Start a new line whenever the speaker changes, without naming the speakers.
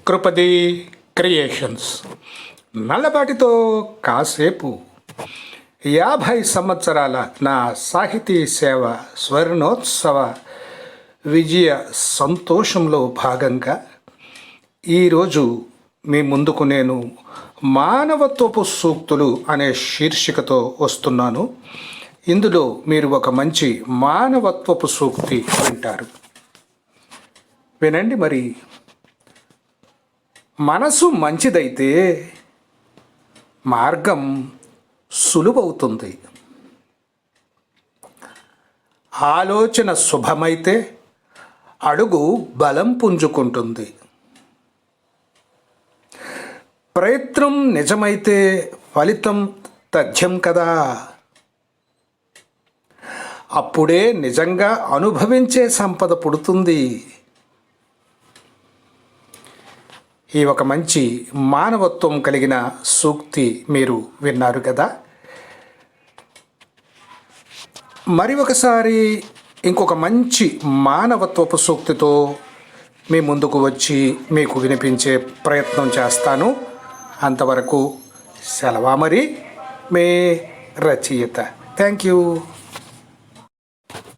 కృపది creations. నల్లబాటితో కాసేపు 50 సంవత్సరాల నా సాహితీ సేవ స్వర్ణోత్సవ విజయ సంతోషంలో భాగంగా ఈరోజు మీ ముందుకు నేను మానవత్వపు సూక్తులు అనే శీర్షికతో వస్తున్నాను. ఇందులో మీరు ఒక మంచి మానవత్వపు సూక్తి వింటారు. వినండి. మరి మనసు మంచిదైతే మార్గం సులువవుతుంది. ఆలోచన శుభమైతే అడుగు బలం పుంజుకుంటుంది. ప్రయత్నం నిజమైతే ఫలితం తథ్యం కదా. అప్పుడే నిజంగా అనుభవించే సంపద పుడుతుంది. ఈ ఒక మంచి మానవత్వం కలిగిన సూక్తి మీరు విన్నారు కదా. మరి ఒకసారి ఇంకొక మంచి మానవత్వపు సూక్తితో మీ ముందుకు వచ్చి మీకు వినిపించే ప్రయత్నం చేస్తాను. అంతవరకు సెలవా. మరి మీ రచయిత. Thank you.